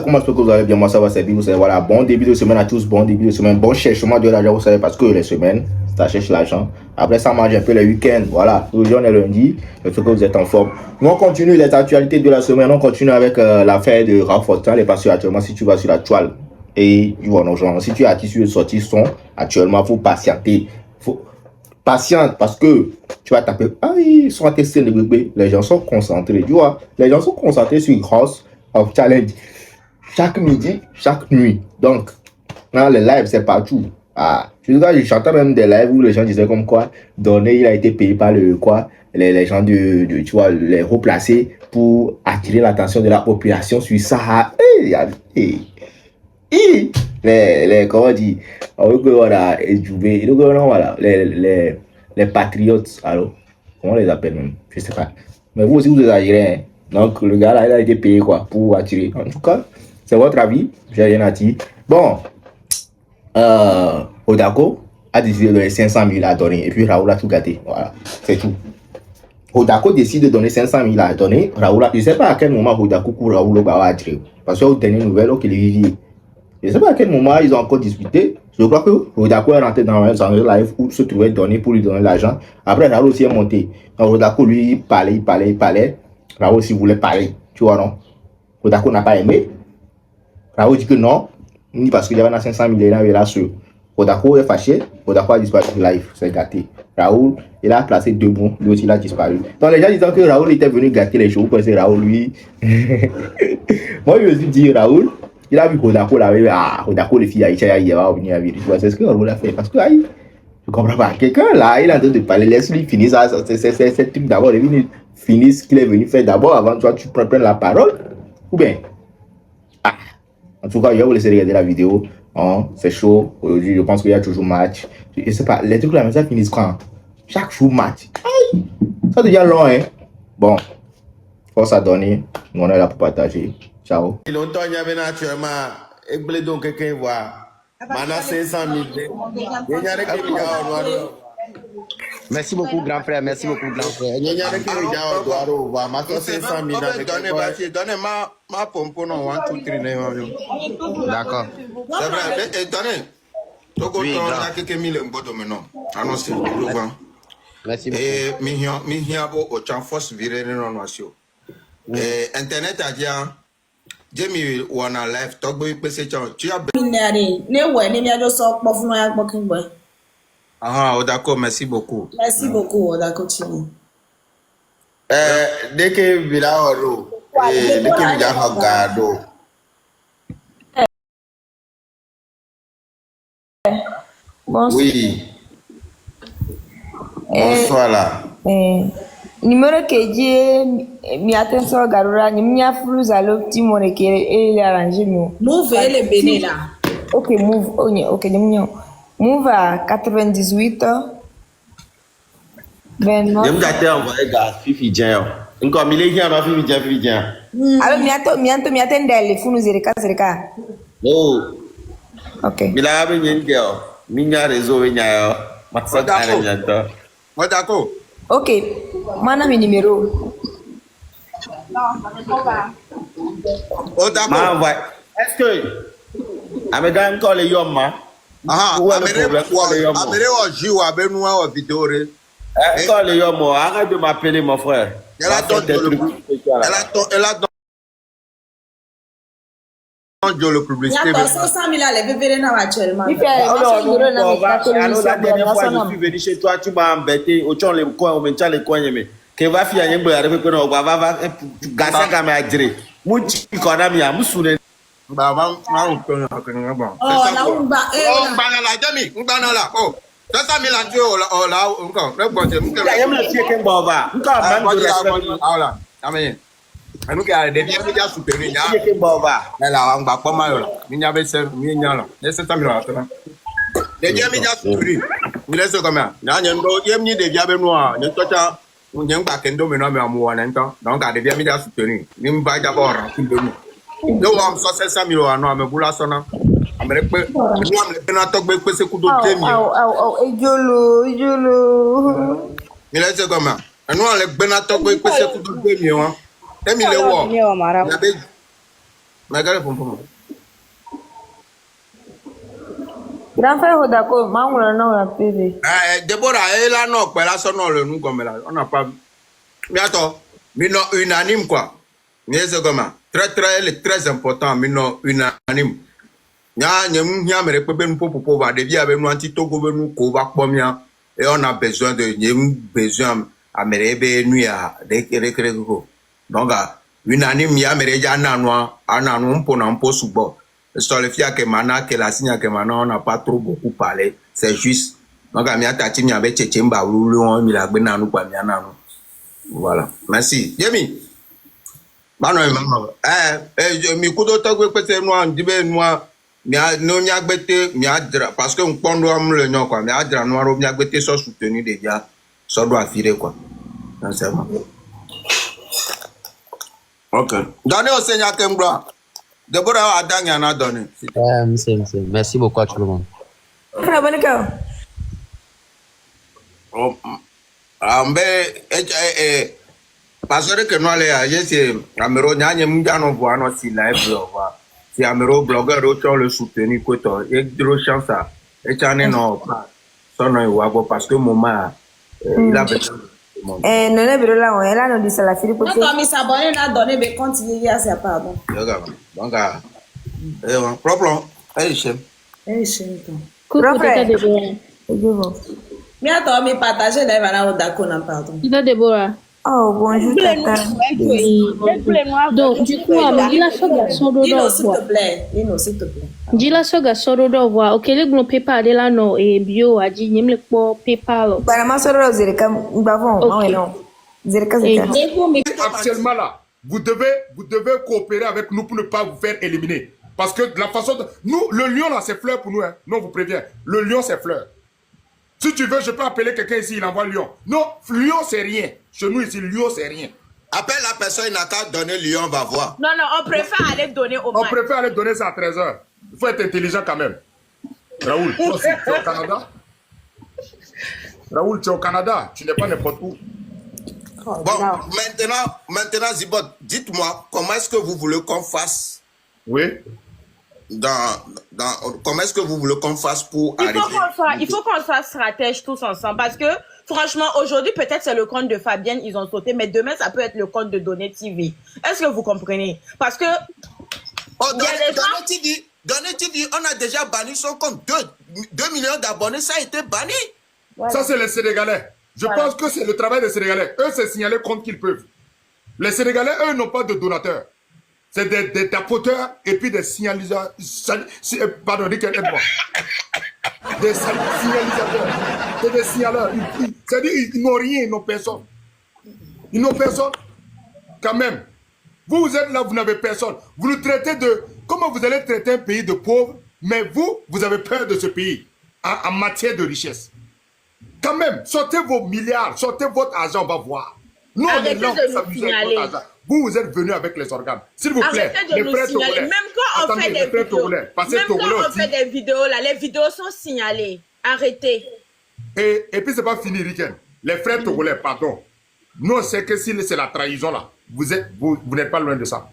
comment est-ce que vous allez bien? Moi, ça va, c'est bien. Vous savez, voilà, bon début de semaine à tous, bon début de semaine, bon cherchement de l'argent, vous savez, parce que les semaines, ça cherche l'argent. Après, ça mange un peu les week-ends. Voilà, aujourd'hui, on est lundi, j'espère que vous êtes en forme. Nous, on continue les actualités de la semaine. On continue avec l'affaire de Ralph Fortin. Les passés actuellement, si tu vas sur la toile et tu vois nos gens, si tu es actif sur le sortie son, actuellement, il faut patienter. Patiente parce que tu vas taper. Ah oui, ils sont testés le bébé. Les gens sont concentrés. Tu vois, les gens sont concentrés sur House of Challenge. Chaque midi, chaque nuit. Donc, dans les lives, c'est partout. Ah, je chantais même des lives où les gens disaient comme quoi, Donné, il a été payé par le quoi, les gens tu vois, les hauts placés pour attirer l'attention de la population sur ça. Comment dire, voilà, voilà, les patriotes, alors, comment on les appelle même, je sais pas. Mais vous aussi, vous exagérez, hein. Donc, le gars là, il a été payé quoi, pour attirer. En tout cas, c'est votre avis, j'ai rien à dire. Bon, Odako a décidé de donner 500 000 à donner, et puis Raoul a tout gâté, voilà, c'est tout. Odako décide de donner 500 000 à donner, Raoul, je ne sais pas à quel moment Odako court Raoul va attirer, parce que aux dernières nouvelles, ok, les viviers. Je ne sais pas à quel moment ils ont encore discuté. Je crois que Rodako est rentré dans un live où se trouvait donné pour lui donner l'argent. Après, Raoul aussi est monté. Donc, Rodako, lui, il parlait. Raoul aussi voulait parler. Tu vois, non? Rodako n'a pas aimé. Raoul dit que non. Parce qu'il y avait 500 000 là sur. Rodako est fâché. Rodako a disparu du live. C'est gâté. Raoul, il a placé 2 mots. Lui aussi, il a disparu. Donc, les gens disant que Raoul était venu gâter les choses. Parce que Raoul, lui. Moi, je me suis dit, Raoul. Il a vu Rodako là, Rodako, les filles, il va venir à vivre. C'est ce que Raoul a fait. Parce que, aïe, je comprends pas. Quelqu'un là, il est en train de parler, laisse-lui finir ça. C'est truc d'abord. Il finit ce qu'il est venu faire d'abord avant toi, tu prends la parole. Ou bien, en tout cas, je vais vous laisser regarder la vidéo. Hein, c'est chaud. Aujourd'hui, je pense qu'il y a toujours match. Je sais pas, les trucs là, mais ça finit quand? Chaque jour match. Aïe, ça devient long, hein. Bon, force à donner. On est là pour partager. Ciao. Longtemps, il y avait naturellement, et donc quelqu'un voit. Maintenant, 500 000. Merci beaucoup, grand frère. Merci beaucoup, grand frère. Il y a des gens qui voient. Maintenant, 500 000. Donnez ma pompe, non, 1, 2, 3, D'accord. c'est vrai, et donnez. Oui, il y a quelques mille maintenant. Annoncez, merci beaucoup. Et Mihia, au champ force viré, non, Internet a dit, Jamie wana live talk boy pese tu as d'accord, merci beaucoup. Merci beaucoup, d'accord, dès que vila oro dès que vila hagado oui bonsoir là numéro que j'ai mi attention garura ni mi afru zalo timo ne ke e arranger nous move le bene là. OK move OK ni move à 98 ben non j'aime gâter envoyer gars fifi dien encore mille qui a fifi dien alors mi attendez funu zereka oh OK mila abe nyenge minya réseau nya yo masa kana nyanta moi d'accord OK mana mi numéro oh d'accord est-ce que amedan call yoma amere o jiu abenu o vidéo call yoma arrête de m'appeler mon frère elle a dans le publicité. Il y a 500 000 à les bébés actuellement. Il fait la dernière fois je suis venu chez toi, tu m'as embêté. Au chon les coins, au maintien les coins, mais que va faire un peu avec nous, va gasa comme à dire. Mouchi kona mi amusune. Baba, ma on peut bon. Oh, là on va la demi, on va là. Oh. Ça mi la tu oh là encore. Le bon c'est. Il y a même le pied qui bova. Encore man. Ah là. Amen. Anu ka de bien bien soutenir nya ke bova la ngba po ma yo mi nya be se mi nya lo le se ta mi lo atana de bien mi ja soutenir mi le se comme nya nya ndo yem ni de bien be no a ne to cha nya ngba ke ndo me no me amu wona nto donc ka de bien mi ja soutenir ni mba ja bo ra ki ndo mi do wa so se sa mi lo anu ame bula so na amere pe ni am le pe na to gbe pe se ku do te mi ejolo mi le se comme anu le gbe na to gbe pe se ku do te mi won Emi le wo. Mais quel est le problème? Grand frère Hodako, maman non la PV. Déborah, elle là, non, là, son nom, le nous comme là. On n'a pas. Mais attends, mais non, unanime quoi. Mais c'est comment? Elle est très important, mais non, unanime. Nya me repebe nous pour va devient avec nous anti Togo nous ko va pomia et on a besoin de besoin à me rebe nous ya de donc unanime ya me reja na no pour na po subo sur le fia que mana que la signe que mana on n'a pas trop beaucoup parlé c'est juste donc mi atati mi avec chechemba lu on mi la gbe na nous pa mi na nous voilà merci Yemi mano mi kudo to gbe pese no an dibe no no miagbete miadra parce que on pondo am le nyon quoi miadra noiro miagbete so soutenu déjà so do affiré quoi c'est bon OK donné au Seigneur Kembra Deborah adanya na donné merci beaucoup à tout le monde Frère Bonica. Ambe parce que nous allez à c'est amero nyanye mjano voano si live va si amero blogueur autant le soutenir que toi et de chance ça et chané non son nom parce que moment il a besoin non ne biro la on là non dit ça la Philippe. Non comme s'abonner n'a donné mais continuer à ça pardon. Donc problème chem Grand frère Deborah. Mais attends mais partager live là d'accord non pardon. Deborah. Oh bonjour tata. Donc du coup il a fait garçon Dino s'il te plaît. Dino s'il te plaît. Jila so garçon do voir OK les gros PayPal de là non et bio a dit nyem le po PayPal. Para soro zereka mbavon non. Zereka zereka. Actuellement là, vous devez coopérer avec nous pour ne pas vous faire éliminer. Parce que de la façon de... Nous, le lion là, c'est fleur pour nous. Hein. Non, on vous prévient. Le lion, c'est fleur. Si tu veux, je peux appeler quelqu'un ici, il envoie lion. Non, lion, c'est rien. Chez nous ici, lion, c'est rien. appelle la personne, il n'a qu'à donner lion, on va voir. Non, on préfère aller donner au On préfère aller donner ça à 13h. Il faut être intelligent quand même. Raoul, toi aussi, tu es au Canada? Raoul, tu es au Canada. Tu n'es pas n'importe où. Bon, maintenant, Zibot, dites-moi, comment est-ce que vous voulez qu'on fasse? Oui. Comment est-ce que vous voulez qu'on fasse pour arriver? Il faut qu'on soit stratège tous ensemble parce que, franchement, aujourd'hui, peut-être c'est le compte de Fabienne, ils ont sauté, mais demain, ça peut être le compte de Donné TV. Est-ce que vous comprenez? Parce que... Donné TV, on a déjà banni son compte. 2 millions d'abonnés, ça a été banni. Voilà. Ça, c'est les Sénégalais. Je pense que c'est le travail des Sénégalais. Eux, c'est signaler compte qu'ils peuvent. Les Sénégalais, eux, n'ont pas de donateurs. C'est des tapoteurs et puis des signalisateurs. Pardon, aide-moi. Des signalisateurs. C'est des signaleurs. C'est-à-dire ils n'ont rien, ils n'ont personne. Ils n'ont personne. Quand même. Vous êtes là, vous n'avez personne. Vous nous traitez de... Comment vous allez traiter un pays de pauvres, mais vous avez peur de ce pays en matière de richesse. Quand même, sortez vos milliards, sortez votre argent, on va voir. Nous, on est là, vous êtes venus avec les organes. S'il vous plaît, les frères togolais. Même quand on fait des vidéos, des vidéos, là, les vidéos sont signalées. Arrêtez. Et puis, c'est pas fini, Riken. Les frères togolais, pardon. Nous, on sait que si c'est la trahison, là, vous n'êtes pas loin de ça.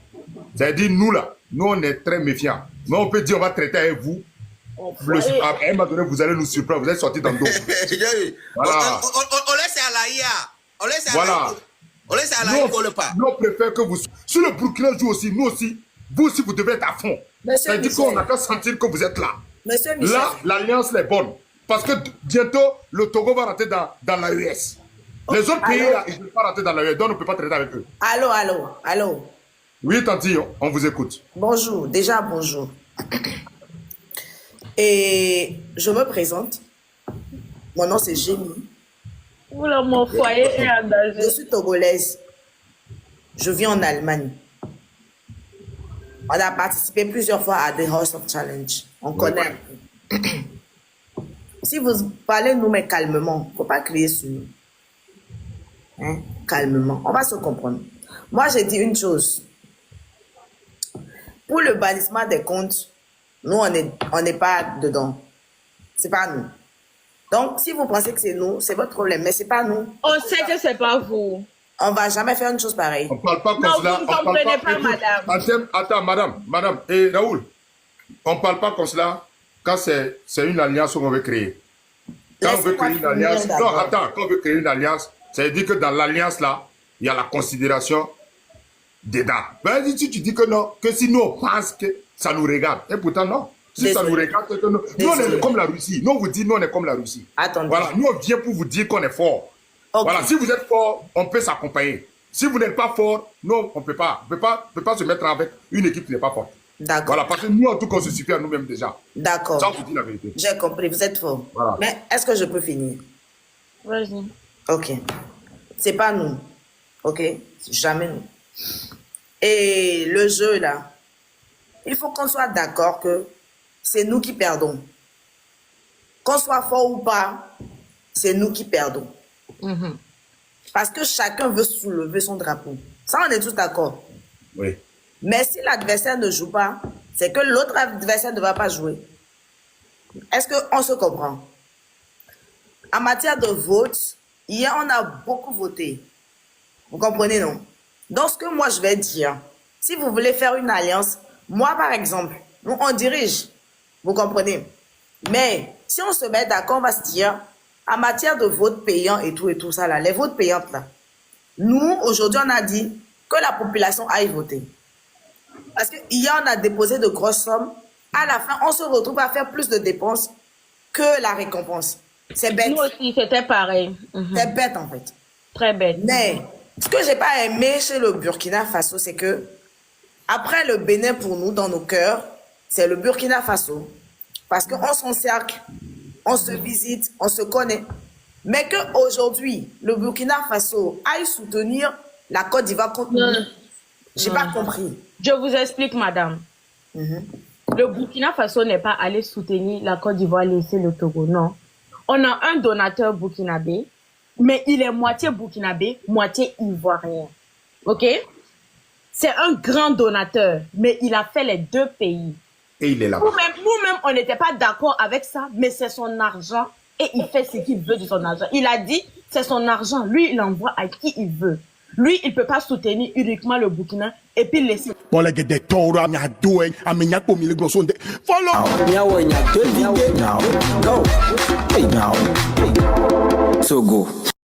C'est-à-dire, nous, là, nous, on est très méfiants. Mais on peut dire, on va traiter avec vous. À un moment donné, vous allez nous surprendre. Vous êtes sortis dans le dos. Voilà. On laisse à la IA. On laisse à voilà. On laisse à la IA pour le pas. Nous, on préfère que vous... Si le Burkina joue aussi, nous aussi, vous aussi, vous devez être à fond. C'est-à-dire qu'on n'a qu'à sentir que vous êtes là. Monsieur Michel. Là, l'alliance est bonne. Parce que bientôt, le Togo va rentrer dans l'AES. Les autres pays, là, ils ne vont pas rentrer dans l'AES. Donc, on ne peut pas traiter avec eux. Allô. Oui, Tanti, on vous écoute. Bonjour. Déjà, bonjour. Et je me présente. Mon nom, c'est Génie. Oula, mon foyer est en danger. Je suis togolaise. Je vis en Allemagne. On a participé plusieurs fois à The House of Challenge. On connaît. Si vous parlez nous, mais calmement, il ne faut pas crier sur nous. Hein? Calmement. On va se comprendre. Moi, j'ai dit une chose. Pour le bannissement des comptes, nous, on n'est pas dedans. C'est pas nous. Donc, si vous pensez que c'est nous, c'est votre problème, mais c'est pas nous. On sait que c'est pas vous. On va jamais faire une chose pareille. On ne parle pas comme Non, cela. vous ne On parle comprenez pas, pas, madame. Attends, madame. Et Raoul, on ne parle pas comme cela quand c'est une alliance qu'on veut créer. Quand on veut créer une alliance, quand on veut créer une alliance, ça veut dire que dans l'alliance là, il y a la considération dedans. Ben, si tu dis que non, que si nous on pense que ça nous regarde, et pourtant non. Si ça nous regarde, c'est que nous on est comme la Russie. Nous on vous dit, nous on est comme la Russie. Attendez. Voilà, nous on vient pour vous dire qu'on est fort. Okay. Voilà, si vous êtes fort, on peut s'accompagner. Si vous n'êtes pas fort, non, on peut pas se mettre avec une équipe qui n'est pas forte. D'accord. Voilà, parce que nous, en tout cas, on se suffit à nous-mêmes déjà. D'accord. Ça, on vous dit la vérité. J'ai compris, vous êtes fort. Voilà. Mais est-ce que je peux finir? Vas-y. Ok. C'est pas nous. Ok? Jamais nous. Et le jeu, là, il faut qu'on soit d'accord que c'est nous qui perdons. Qu'on soit fort ou pas, c'est nous qui perdons. Parce que chacun veut soulever son drapeau. Ça, on est tous d'accord. Oui. Mais si l'adversaire ne joue pas, c'est que l'autre adversaire ne va pas jouer. Est-ce qu'on se comprend? En matière de vote, hier, on a beaucoup voté. Vous comprenez, non? Donc, ce que moi, je vais dire, si vous voulez faire une alliance, moi, par exemple, nous, on dirige. Vous comprenez? Mais si on se met d'accord, on va se dire, en matière de vote payant et tout ça, là, les votes payantes, là, nous, aujourd'hui, on a dit que la population aille voter. Parce qu'hier, on a déposé de grosses sommes. À la fin, on se retrouve à faire plus de dépenses que la récompense. C'est bête. Nous aussi, c'était pareil. C'est bête, en fait. Très bête. Mais ce que j'ai pas aimé chez le Burkina Faso, c'est que après le Bénin, pour nous, dans nos cœurs, c'est le Burkina Faso. Parce qu'on s'encercle, on se visite, on se connaît. Mais qu'aujourd'hui, le Burkina Faso aille soutenir la Côte d'Ivoire contre nous, j'ai pas compris. Je vous explique, madame. Le Burkina Faso n'est pas allé soutenir la Côte d'Ivoire, laisser le Togo, non. On a un donateur burkinabé, mais il est moitié burkinabé, moitié ivoirien. OK? C'est un grand donateur, mais il a fait les deux pays. Et il est là. Nous-mêmes, on n'était pas d'accord avec ça, mais c'est son argent et il fait ce qu'il veut de son argent. Il a dit, c'est son argent. Lui, il envoie à qui il veut. Lui, il ne peut pas soutenir uniquement le Burkina et puis laisser. Togo.